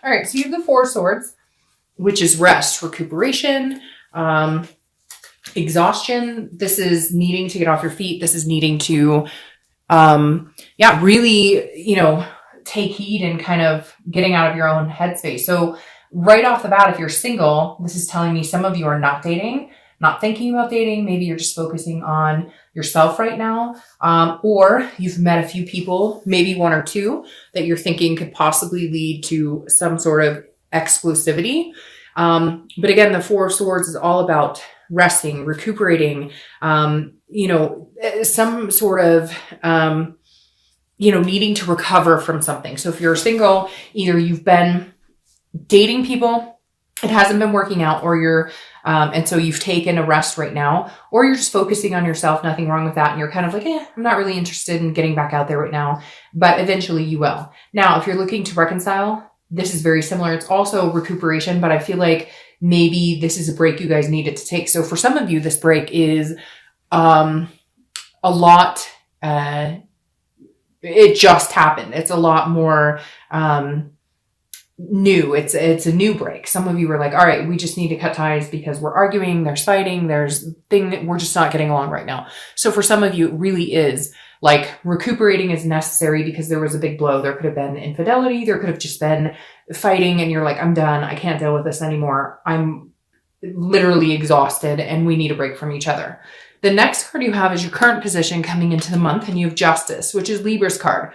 All right, so you have the Four of Swords, which is rest, recuperation, exhaustion. This is needing to get off your feet. This is needing to, really, take heed and kind of getting out of your own headspace. So right off the bat, if you're single, this is telling me some of you are not dating, not thinking about dating. Maybe you're just focusing on yourself right now. Or you've met a few people, maybe one or two, that you're thinking could possibly lead to some sort of exclusivity. But again, the Four of Swords is all about resting, recuperating, some sort of, needing to recover from something. So if you're single, either you've been dating people, it hasn't been working out, or you're, and so you've taken a rest right now, or you're just focusing on yourself, nothing wrong with that. And you're kind of like, I'm not really interested in getting back out there right now, but eventually you will. Now, if you're looking to reconcile, this is very similar. It's also recuperation, but I feel like maybe this is a break you guys needed to take. So for some of you, this break is, a lot, it just happened. It's a lot more, new. It's a new break. Some of you were like, all right, we just need to cut ties because we're arguing, there's fighting, there's thing that we're just not getting along right now. So for some of you, it really is like recuperating is necessary because there was a big blow. There could have been infidelity. There could have just been fighting and you're like, I'm done. I can't deal with this anymore. I'm literally exhausted and we need a break from each other. The next card you have is your current position coming into the month, and you have Justice, which is Libra's card.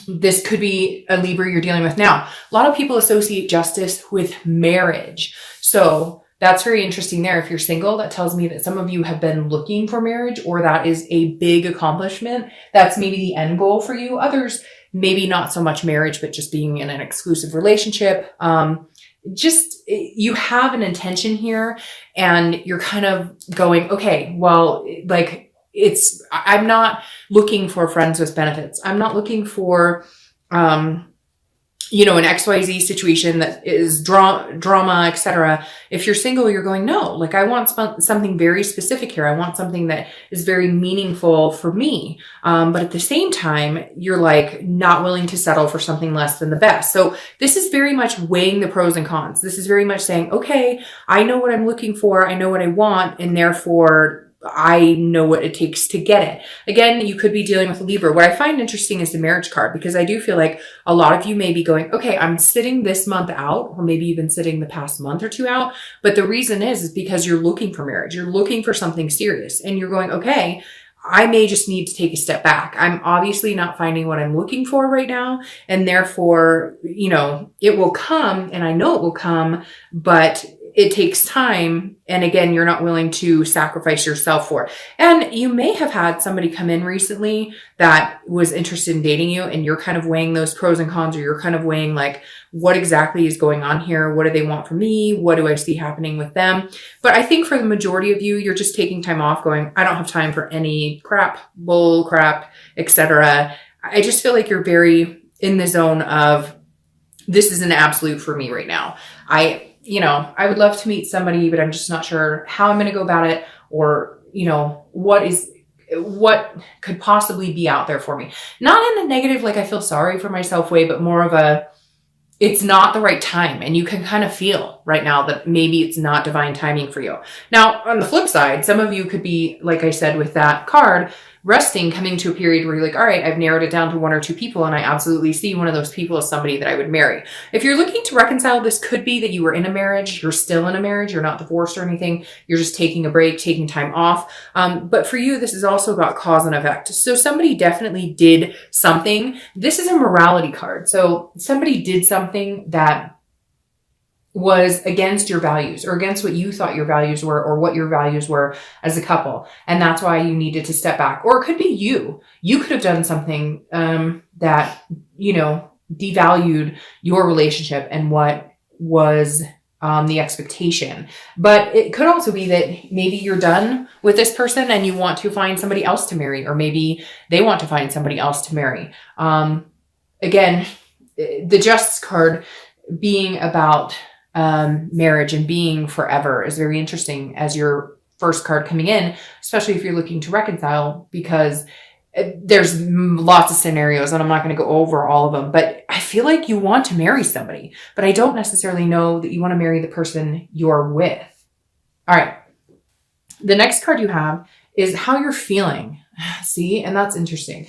This could be a Libra you're dealing with now. A lot of people associate justice with marriage. So that's very interesting there. If you're single, that tells me that some of you have been looking for marriage, or that is a big accomplishment. That's maybe the end goal for you. Others, maybe not so much marriage, but just being in an exclusive relationship. You have an intention here and you're kind of going, okay, well, like, I'm not looking for friends with benefits. I'm not looking for, an XYZ situation that is drama, etc. If you're single, you're going, no, like I want something very specific here. I want something that is very meaningful for me. But at the same time, you're like not willing to settle for something less than the best. So this is very much weighing the pros and cons. This is very much saying, okay, I know what I'm looking for. I know what I want. And therefore, I know what it takes to get it. Again, you could be dealing with a Libra. What I find interesting is the marriage card, because I do feel like a lot of you may be going, okay, I'm sitting this month out, or maybe you've been sitting the past month or two out. But the reason is because you're looking for marriage. You're looking for something serious and you're going, okay, I may just need to take a step back. I'm obviously not finding what I'm looking for right now. And therefore, it will come, and I know it will come, but it takes time. And again, you're not willing to sacrifice yourself for it. And you may have had somebody come in recently that was interested in dating you, and you're kind of weighing those pros and cons, or you're kind of weighing like, what exactly is going on here? What do they want from me? What do I see happening with them? But I think for the majority of you, you're just taking time off going, I don't have time for any crap, bull crap, etc. I just feel like you're very in the zone of, this is an absolute for me right now. I would love to meet somebody, but I'm just not sure how I'm going to go about it, or, what could possibly be out there for me. Not in a negative, like I feel sorry for myself way, but more of it's not the right time. And you can kind of feel right now that maybe it's not divine timing for you. Now, on the flip side, some of you could be, like I said, with that card, resting, coming to a period where you're like, all right, I've narrowed it down to one or two people, and I absolutely see one of those people as somebody that I would marry. If you're looking to reconcile, this could be that you were in a marriage, you're still in a marriage, you're not divorced or anything, you're just taking a break, taking time off. But for you, this is also about cause and effect. So somebody definitely did something. This is a morality card. So somebody did something that was against your values, or against what you thought your values were, or what your values were as a couple. And that's why you needed to step back. Or it could be you. You could have done something that, devalued your relationship and what was the expectation. But it could also be that maybe you're done with this person and you want to find somebody else to marry, or maybe they want to find somebody else to marry. Again, the Justice card being about marriage and being forever is very interesting as your first card coming in, especially if you're looking to reconcile, because there's lots of scenarios and I'm not going to go over all of them, but I feel feel like you want to marry somebody, but I don't necessarily know that you want to marry the person you're with. All right. The next card you have is how you're feeling. See, and that's interesting.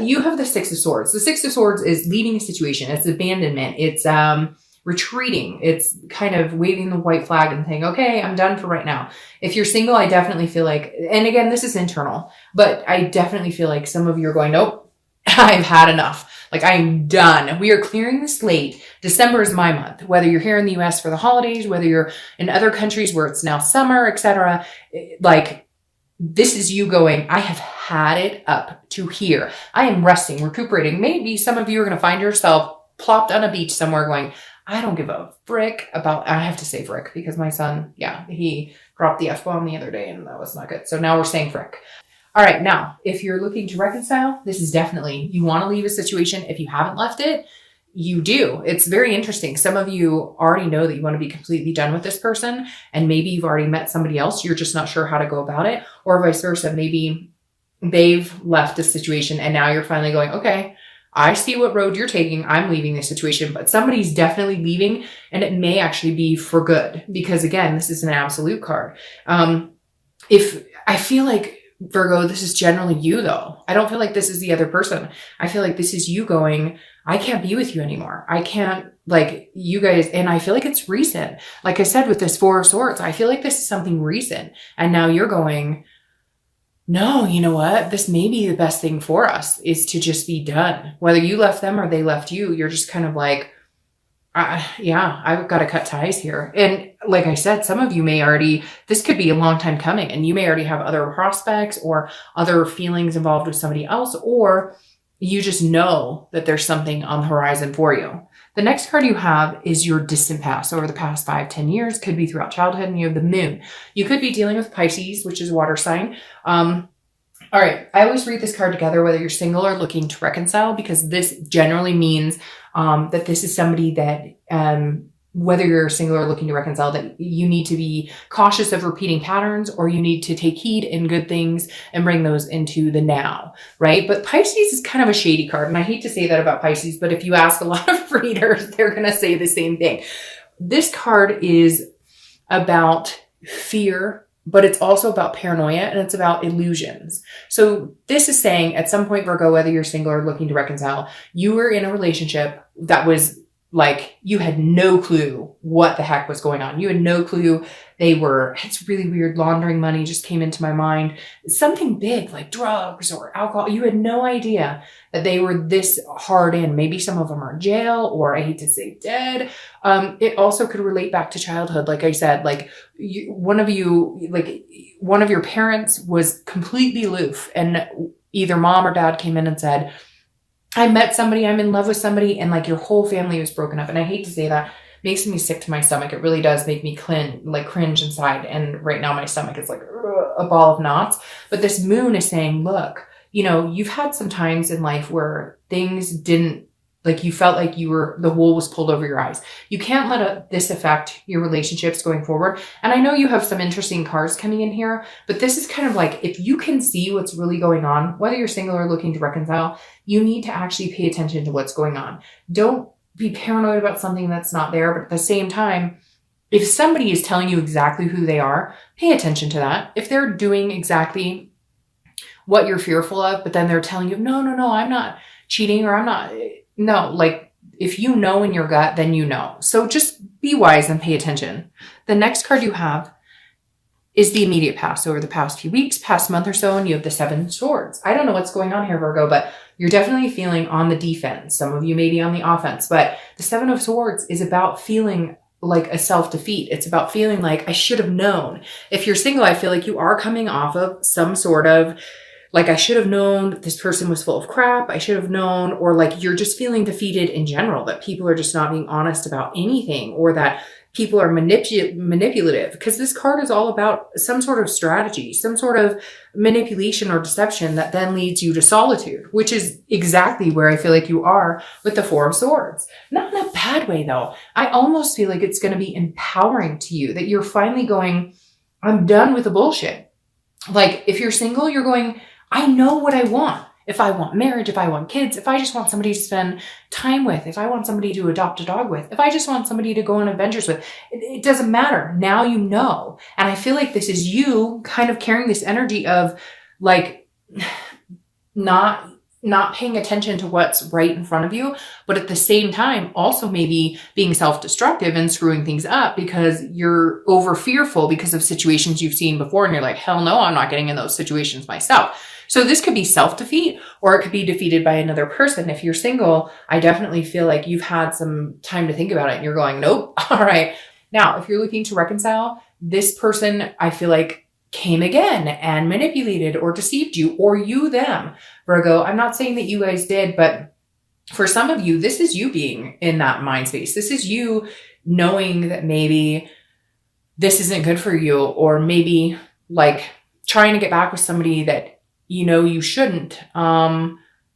You have the Six of Swords. The Six of Swords is leaving a situation. It's abandonment. It's retreating. It's kind of waving the white flag and saying, okay, I'm done for right now. If you're single, I definitely feel like, and again, this is internal, but I definitely feel like some of you are going, nope, I've had enough. Like, I'm done. We are clearing the slate. December is my month. Whether you're here in the US for the holidays, whether you're in other countries where it's now summer, etc. Like, this is you going, I have had it up to here. I am resting, recuperating. Maybe some of you are going to find yourself plopped on a beach somewhere going, I don't give a frick about, I have to say frick because my son, yeah, he dropped the F-bomb the other day and that was not good. So now we're saying frick. All right. Now, if you're looking to reconcile, this is definitely, you want to leave a situation. If you haven't left it, you do. It's very interesting. Some of you already know that you want to be completely done with this person, and maybe you've already met somebody else. You're just not sure how to go about it, or vice versa. Maybe they've left a situation and now you're finally going, okay, I see what road you're taking. I'm leaving this situation, but somebody's definitely leaving, and it may actually be for good because, again, this is an absolute card. If I feel like, Virgo, this is generally you though. I don't feel like this is the other person. I feel like this is you going, I can't be with you anymore. I can't, like, you guys, and I feel like it's recent. Like I said, with this Four of Swords, I feel like this is something recent. And now you're going, no, you know what? This may be the best thing for us is to just be done. Whether you left them or they left you, you're just kind of like, yeah, I've got to cut ties here. And like I said, some of you may already, this could be a long time coming, and you may already have other prospects or other feelings involved with somebody else, or you just know that there's something on the horizon for you. The next card you have is your distant past over the past 5-10 years, could be throughout childhood, and you have the moon. You could be dealing with Pisces, which is a water sign. All right. I always read this card together, whether you're single or looking to reconcile, because this generally means that this is somebody that, whether you're single or looking to reconcile, that you need to be cautious of repeating patterns, or you need to take heed in good things and bring those into the now, right? But Pisces is kind of a shady card. And I hate to say that about Pisces, but if you ask a lot of readers, they're going to say the same thing. This card is about fear, but it's also about paranoia, and it's about illusions. So this is saying at some point, Virgo, whether you're single or looking to reconcile, you were in a relationship that was like, you had no clue what the heck was going on. You had no clue they were, it's really weird, laundering money just came into my mind. Something big like drugs or alcohol. You had no idea that they were this hard in. Maybe some of them are in jail, or I hate to say dead. It also could relate back to childhood. Like I said, like one of your parents was completely aloof, and either mom or dad came in and said, I met somebody, I'm in love with somebody, and like your whole family was broken up. And I hate to say that, it makes me sick to my stomach. It really does make me cringe inside. And right now my stomach is like a ball of knots. But this moon is saying, look, you know, you've had some times in life where things didn't, like you felt like the wool was pulled over your eyes. You can't let this affect your relationships going forward. And I know you have some interesting cards coming in here, but this is kind of like, if you can see what's really going on, whether you're single or looking to reconcile, you need to actually pay attention to what's going on. Don't be paranoid about something that's not there. But at the same time, if somebody is telling you exactly who they are, pay attention to that. If they're doing exactly what you're fearful of, but then they're telling you, no, I'm not cheating, or I'm not, no, like if you know in your gut, then you know. So just be wise and pay attention. The next card you have is the immediate past, over the past few weeks, past month or so, and you have the Seven of Swords. I don't know what's going on here, Virgo, but you're definitely feeling on the defense. Some of you may be on the offense, but the Seven of Swords is about feeling like a self-defeat. It's about feeling like I should have known. If you're single, I feel like you are coming off of some sort of like, I should have known that this person was full of crap. I should have known, or like you're just feeling defeated in general, that people are just not being honest about anything, or that people are manipulative, because this card is all about some sort of strategy, some sort of manipulation or deception that then leads you to solitude, which is exactly where I feel like you are with the Four of Swords. Not in a bad way though. I almost feel like it's going to be empowering to you, that you're finally going, I'm done with the bullshit. Like if you're single, you're going, I know what I want. if I want marriage, if I want kids, if I just want somebody to spend time with, if I want somebody to adopt a dog with, if I just want somebody to go on adventures with, it doesn't matter. Now you know. And I feel like this is you kind of carrying this energy of like not paying attention to what's right in front of you, but at the same time, also maybe being self-destructive and screwing things up because you're over fearful because of situations you've seen before. And you're like, hell no, I'm not getting in those situations myself. So this could be self-defeat, or it could be defeated by another person. If you're single, I definitely feel like you've had some time to think about it and you're going, nope. All right. Now, if you're looking to reconcile, this person, I feel like came again and manipulated or deceived you, or you them, Virgo. I'm not saying that you guys did, but for some of you, this is you being in that mind space. This is you knowing that maybe this isn't good for you, or maybe like trying to get back with somebody that you know you shouldn't,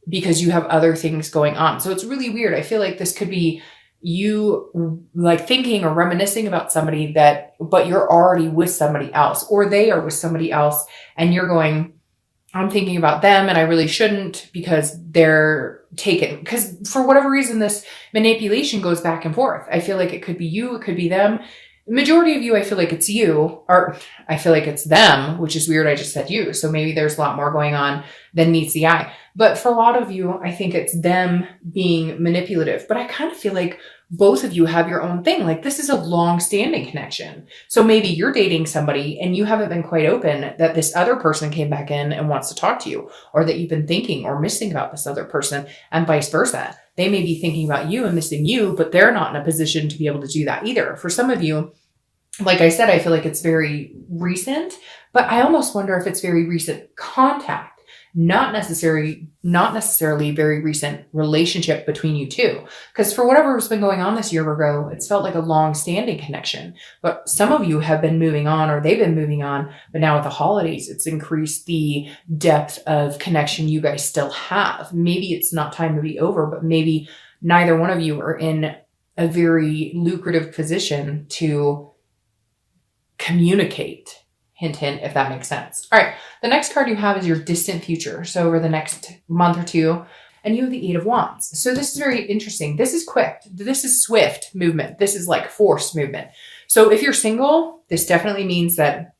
because you have other things going on. So it's really weird. I feel like this could be you like thinking or reminiscing about somebody but you're already with somebody else, or they are with somebody else, and you're going, I'm thinking about them and I really shouldn't because they're taken. Because for whatever reason, this manipulation goes back and forth. I feel like it could be you, it could be them. Majority of you, I feel like it's you, or I feel like it's them, which is weird. I just said you. So maybe there's a lot more going on than meets the eye. But for a lot of you, I think it's them being manipulative. But I kind of feel like both of you have your own thing. Like this is a long-standing connection. So maybe you're dating somebody and you haven't been quite open that this other person came back in and wants to talk to you, or that you've been thinking or missing about this other person, and vice versa. They may be thinking about you and missing you, but they're not in a position to be able to do that either. For some of you, like I said, I feel like it's very recent, but I almost wonder if it's very recent contact, not necessarily very recent relationship between you two. Because for whatever's been going on this year, Virgo, it's felt like a long-standing connection. But some of you have been moving on, or they've been moving on, but now with the holidays, it's increased the depth of connection you guys still have. Maybe it's not time to be over, but maybe neither one of you are in a very lucrative position to communicate. Hint, hint, if that makes sense. All right. The next card you have is your distant future. So over the next month or two, and you have the 8 of Wands. So this is very interesting. This is quick. This is swift movement. This is like forced movement. So if you're single, this definitely means that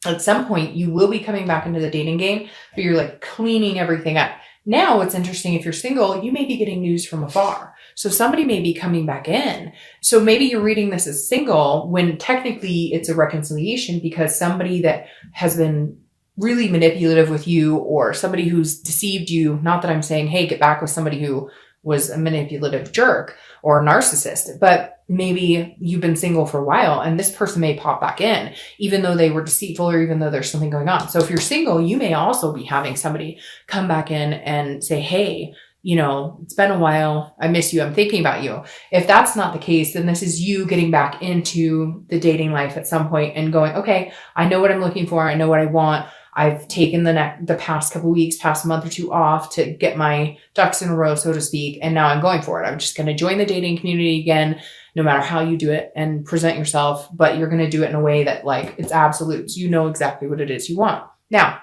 at some point you will be coming back into the dating game, but you're like cleaning everything up. Now, what's interesting, if you're single, you may be getting news from afar. So somebody may be coming back in. So maybe you're reading this as single when technically it's a reconciliation, because somebody that has been really manipulative with you, or somebody who's deceived you, not that I'm saying, hey, get back with somebody who was a manipulative jerk or a narcissist, but maybe you've been single for a while and this person may pop back in, even though they were deceitful, or even though there's something going on. So if you're single, you may also be having somebody come back in and say, hey, you know, it's been a while. I miss you. I'm thinking about you. If that's not the case, then this is you getting back into the dating life at some point and going, okay, I know what I'm looking for. I know what I want. I've taken the past couple weeks, past month or two off to get my ducks in a row, so to speak. And now I'm going for it. I'm just going to join the dating community again, no matter how you do it and present yourself, but you're going to do it in a way that like it's absolute. So you know exactly what it is you want. Now,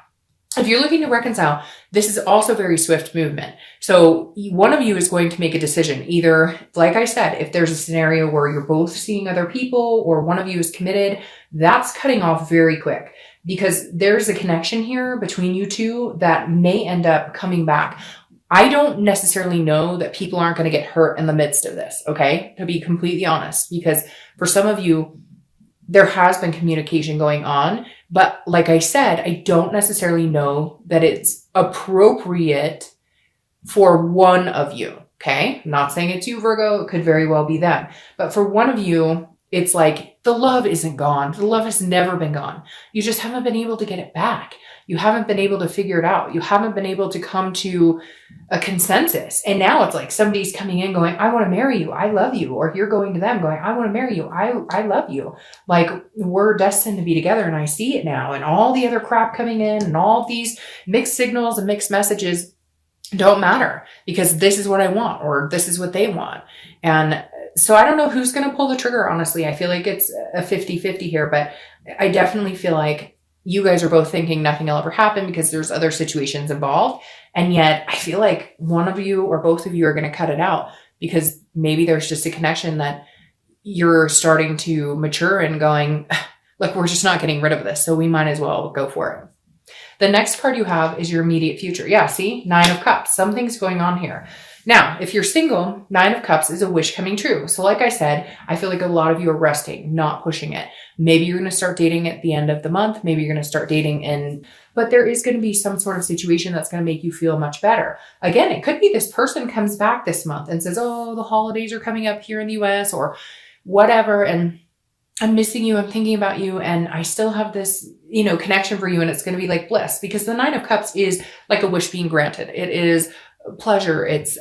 if you're looking to reconcile, this is also very swift movement. So one of you is going to make a decision. Either, like I said, if there's a scenario where you're both seeing other people or one of you is committed, that's cutting off very quick, because there's a connection here between you two that may end up coming back. I don't necessarily know that people aren't going to get hurt in the midst of this, okay? To be completely honest, because for some of you, there has been communication going on, but like I said, I don't necessarily know that it's appropriate for one of you, okay? I'm not saying it's you, Virgo. It could very well be them. But for one of you, it's like the love isn't gone. The love has never been gone. You just haven't been able to get it back. You haven't been able to figure it out. You haven't been able to come to a consensus. And now it's like somebody's coming in going, I want to marry you. I love you. Or you're going to them going, I want to marry you. I love you. Like we're destined to be together. And I see it now. And all the other crap coming in and all these mixed signals and mixed messages don't matter, because this is what I want, or this is what they want. And so I don't know who's going to pull the trigger. Honestly, I feel like it's a 50-50 here, but I definitely feel like you guys are both thinking nothing will ever happen because there's other situations involved. And yet I feel like one of you or both of you are going to cut it out because maybe there's just a connection that you're starting to mature and going, look, we're just not getting rid of this. So we might as well go for it. The next card you have is your immediate future. Yeah, see, 9 of Cups. Something's going on here. Now, if you're single, 9 of Cups is a wish coming true. So like I said, I feel like a lot of you are resting, not pushing it. Maybe you're going to start dating at the end of the month. Maybe you're going to start dating but there is going to be some sort of situation that's going to make you feel much better. Again, it could be this person comes back this month and says, oh, the holidays are coming up here in the US or whatever. And I'm missing you. I'm thinking about you. And I still have this, connection for you. And it's going to be like bliss because the 9 of Cups is like a wish being granted. It is pleasure. It's,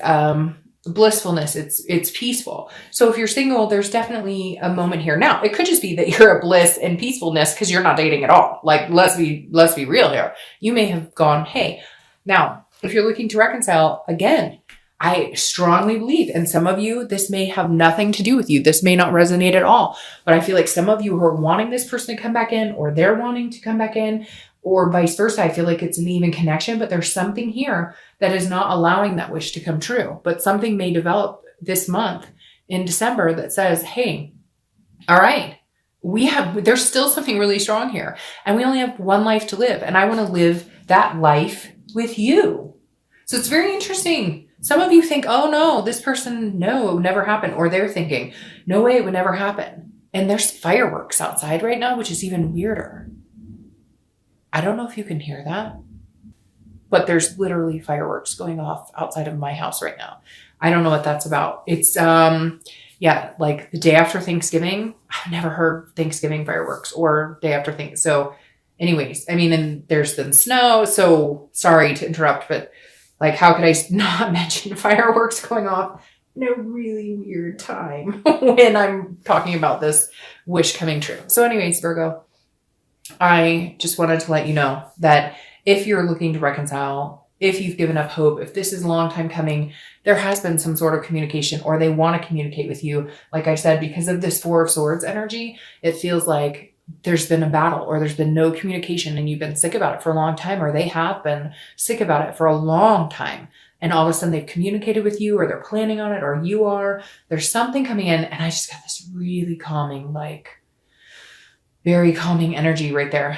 blissfulness. It's peaceful. So if you're single, there's definitely a moment here. Now, it could just be that you're at bliss and peacefulness because you're not dating at all. Like, let's be real here. You may have gone, hey, now, if you're looking to reconcile, again, I strongly believe, and some of you, this may have nothing to do with you. This may not resonate at all, but I feel like some of you who are wanting this person to come back in or they're wanting to come back in or vice versa. I feel like it's an even connection, but there's something here that is not allowing that wish to come true. But something may develop this month in December that says, hey, all right, there's still something really strong here and we only have one life to live. And I want to live that life with you. So it's very interesting. Some of you think, oh no, this person, no, it would never happen. Or they're thinking, no way, it would never happen. And there's fireworks outside right now, which is even weirder. I don't know if you can hear that, but there's literally fireworks going off outside of my house right now. I don't know what that's about. It's, like the day after Thanksgiving. I've never heard Thanksgiving fireworks or day after Thanksgiving. So anyways, and there's been snow. So sorry to interrupt, but like, how could I not mention fireworks going off in a really weird time when I'm talking about this wish coming true? So anyways, Virgo, I just wanted to let you know that if you're looking to reconcile, if you've given up hope, if this is a long time coming, there has been some sort of communication or they want to communicate with you. Like I said, because of this 4 of Swords energy, it feels like there's been a battle or there's been no communication and you've been sick about it for a long time, or they have been sick about it for a long time. And all of a sudden they've communicated with you or they're planning on it or you are. There's something coming in and I just got this really calming, very calming energy right there.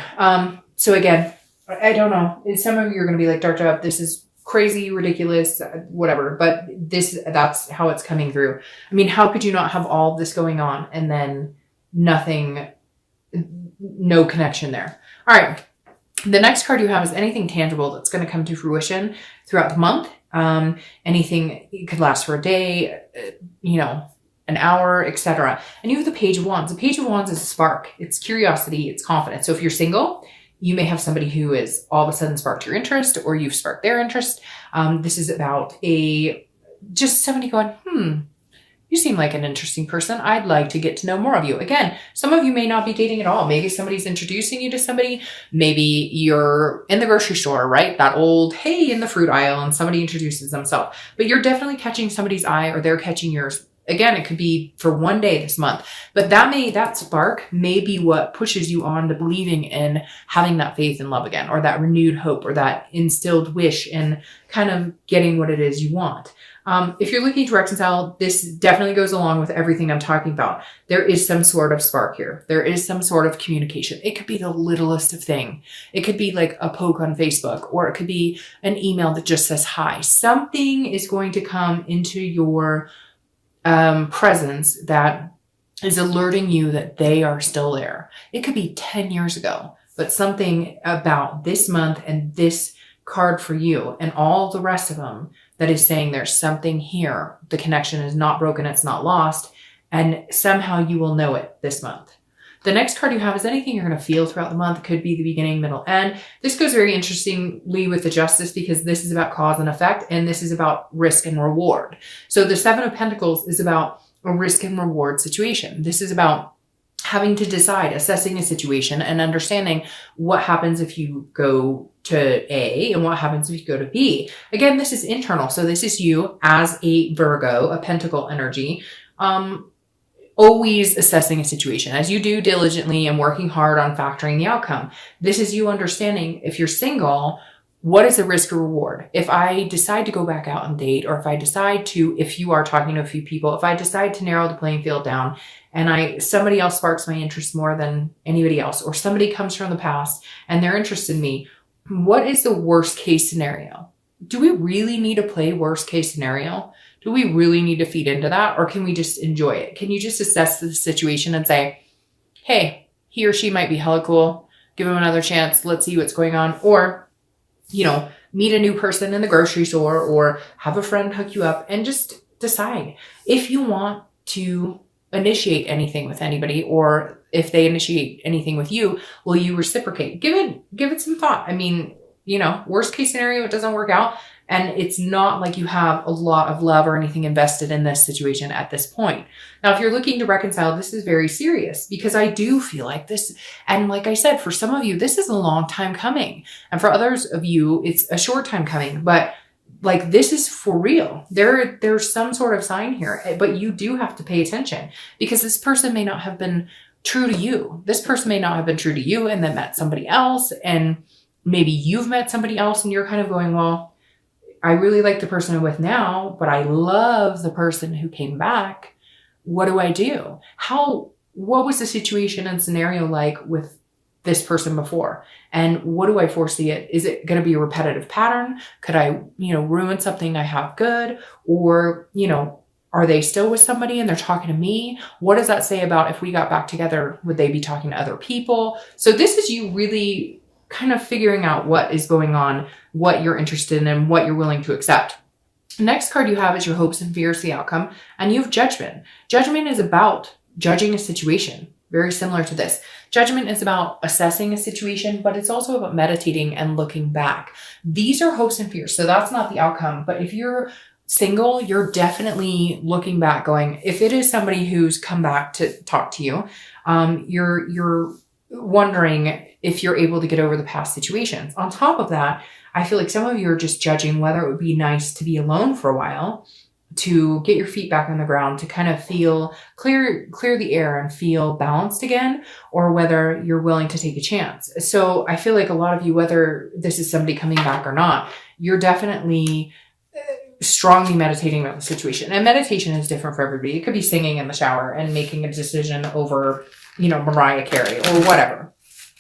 So again, I don't know. Some of you are going to be like, Dr. Up, this is crazy, ridiculous, whatever. But that's how it's coming through. How could you not have all of this going on and then nothing, no connection there? All right. The next card you have is anything tangible that's going to come to fruition throughout the month. Anything, it could last for a day, an hour, etc. And you have the Page of Wands. The Page of Wands is a spark. It's curiosity. It's confidence. So if you're single, you may have somebody who is all of a sudden sparked your interest or you've sparked their interest. This is about just somebody going, you seem like an interesting person. I'd like to get to know more of you. Again, some of you may not be dating at all. Maybe somebody's introducing you to somebody. Maybe you're in the grocery store, right? That old, hey, in the fruit aisle, and somebody introduces themselves. But you're definitely catching somebody's eye or they're catching yours. Again, it could be for one day this month, but that spark may be what pushes you on to believing in having that faith and love again, or that renewed hope, or that instilled wish in kind of getting what it is you want. If you're looking to reconcile, this definitely goes along with everything I'm talking about. There is some sort of spark here. There is some sort of communication. It could be the littlest of thing. It could be like a poke on Facebook, or it could be an email that just says hi. Something is going to come into your presence that is alerting you that they are still there. It could be 10 years ago, but something about this month and this card for you and all the rest of them that is saying there's something here. The connection is not broken. It's not lost. And somehow you will know it this month. The next card you have is anything you're going to feel throughout the month. It could be the beginning, middle, end. This goes very interestingly with the Justice because this is about cause and effect, and this is about risk and reward. So the 7 of Pentacles is about a risk and reward situation. This is about having to decide, assessing a situation and understanding what happens if you go to A and what happens if you go to B. Again, this is internal. So this is you as a Virgo, a Pentacle energy, always assessing a situation as you do diligently and working hard on factoring the outcome. This is you understanding, if you're single, what is the risk or reward? If I decide to go back out and date, or if I decide to, if you are talking to a few people, if I decide to narrow the playing field down and somebody else sparks my interest more than anybody else, or somebody comes from the past and they're interested in me, what is the worst case scenario? Do we really need to play worst case scenario? Do we really need to feed into that? Or can we just enjoy it? Can you just assess the situation and say, hey, he or she might be hella cool. Give him another chance. Let's see what's going on. Or, meet a new person in the grocery store, or have a friend hook you up, and just decide if you want to initiate anything with anybody, or if they initiate anything with you, will you reciprocate? Give it some thought. I mean, worst case scenario, it doesn't work out. And it's not like you have a lot of love or anything invested in this situation at this point. Now, if you're looking to reconcile, this is very serious, because I do feel like this. And like I said, for some of you, this is a long time coming. And for others of you, it's a short time coming. But like, this is for real. There's some sort of sign here, but you do have to pay attention, because this person may not have been true to you. This person may not have been true to you and then met somebody else. And maybe you've met somebody else and you're kind of going, well, I really like the person I'm with now, but I love the person who came back. What do I do? What was the situation and scenario like with this person before? And what do I foresee it? Is it going to be a repetitive pattern? Could I, ruin something I have good? Or, are they still with somebody and they're talking to me? What does that say about if we got back together? Would they be talking to other people? So this is you really kind of figuring out what is going on, what you're interested in, and what you're willing to accept. The next card you have is your hopes and fears, the outcome, and you have judgment. Judgment is about judging a situation, very similar to this. Judgment is about assessing a situation, but it's also about meditating and looking back. These are hopes and fears, so that's not the outcome. But if you're single, you're definitely looking back going, if it is somebody who's come back to talk to you, you're wondering if you're able to get over the past situations. On top of that, I feel like some of you are just judging whether it would be nice to be alone for a while, to get your feet back on the ground, to kind of feel clear the air and feel balanced again, or whether you're willing to take a chance. So I feel like a lot of you, whether this is somebody coming back or not, you're definitely strongly meditating about the situation. And meditation is different for everybody. It could be singing in the shower and making a decision over, Mariah Carey or whatever.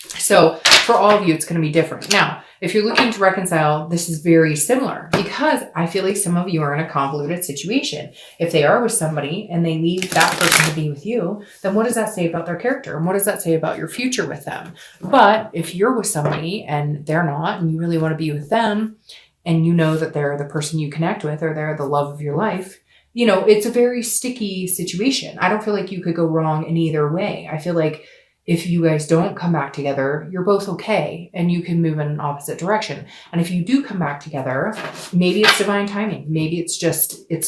So for all of you, it's going to be different. Now, if you're looking to reconcile, this is very similar, because I feel like some of you are in a convoluted situation. If they are with somebody and they leave that person to be with you, then what does that say about their character? And what does that say about your future with them? But if you're with somebody and they're not, and you really want to be with them, and you know that they're the person you connect with, or they're the love of your life, it's a very sticky situation. I don't feel like you could go wrong in either way. I feel like if you guys don't come back together, you're both okay, and you can move in an opposite direction. And if you do come back together, maybe it's divine timing. Maybe it's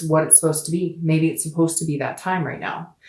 what it's supposed to be. Maybe it's supposed to be that time right now.